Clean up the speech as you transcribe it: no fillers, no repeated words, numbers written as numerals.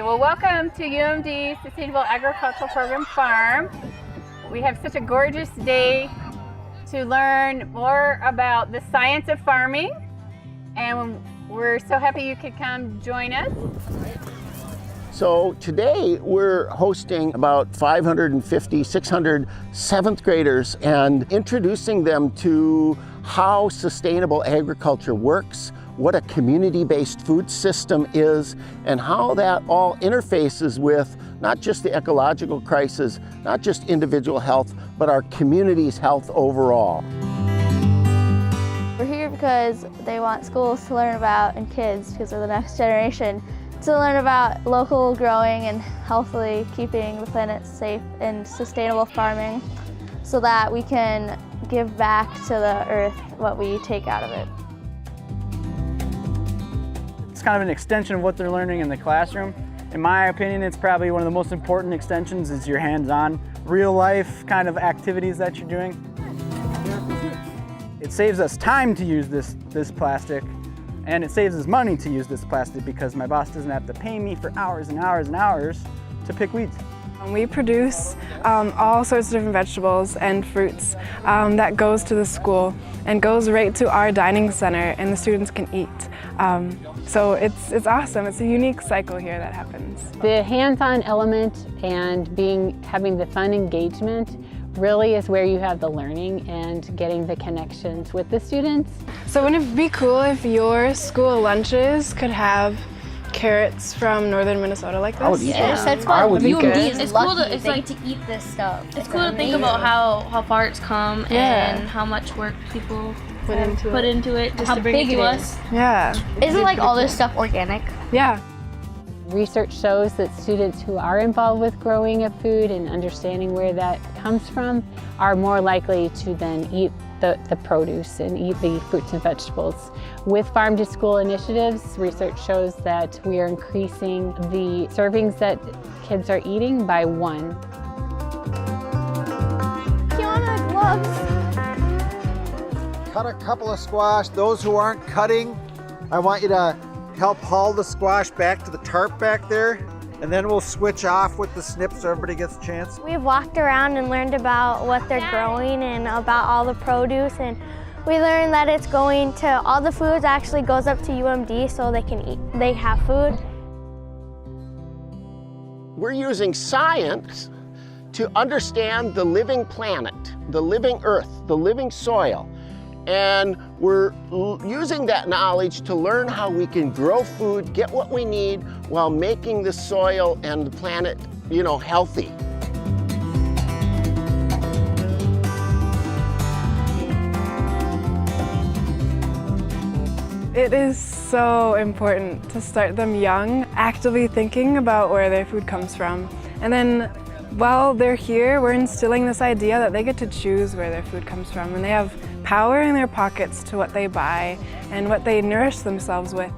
Okay, well, welcome to UMD Sustainable Agricultural Program Farm. We have such a gorgeous day to learn more about the science of farming, and we're so happy you could come join us. So today we're hosting about 550, 600 seventh graders and introducing them to how sustainable agriculture works, what a community-based food system is, and how that all interfaces with not just the ecological crisis, not just individual health, but our community's health overall. We're here because they want schools to learn about, and kids, because they're the next generation, to learn about local growing and healthily keeping the planet safe and sustainable farming so that we can give back to the earth what we take out of it. It's kind of an extension of what they're learning in the classroom. In my opinion, it's probably one of the most important extensions is your hands-on, real-life kind of activities that you're doing. It saves us time to use this plastic, and it saves us money to use this plastic because my boss doesn't have to pay me for hours and hours and hours to pick weeds. We produce all sorts of different vegetables and fruits that goes to the school and goes right to our dining center, and the students can eat. So it's awesome. It's a unique cycle here that happens. The hands-on element and having the fun engagement really is where you have the learning and getting the connections with the students. So wouldn't it be cool if your school lunches could have carrots from northern Minnesota like this? I would eat Yes, that's I why would eat UMD that. is It's cool lucky. to- it's They like- get to eat this stuff. It's cool to think about how far it's come Yeah. and how much work people Put into put it. into it just How to bring it big to it us. Yeah, Isn't like all this stuff organic? yeah. Research shows that students who are involved with growing of food and understanding where that comes from are more likely to then eat the produce and eat the fruits and vegetables. With farm to school initiatives, research shows that we are increasing the servings that kids are eating by 1. Kiana, gloves. Cut a couple of squash. Those who aren't cutting, I want you to help haul the squash back to the tarp back there, and then we'll switch off with the snip so everybody gets a chance. We've walked around and learned about what they're growing and about all the produce, and we learned that it's going to, all the foods actually goes up to UMD so they can eat, they have food. We're using science to understand the living planet, the living earth, the living soil. And we're using that knowledge to learn how we can grow food, get what we need, while making the soil and the planet, healthy. It is so important to start them young, actively thinking about where their food comes from. And then while they're here, we're instilling this idea that they get to choose where their food comes from, and they have power in their pockets to what they buy and what they nourish themselves with.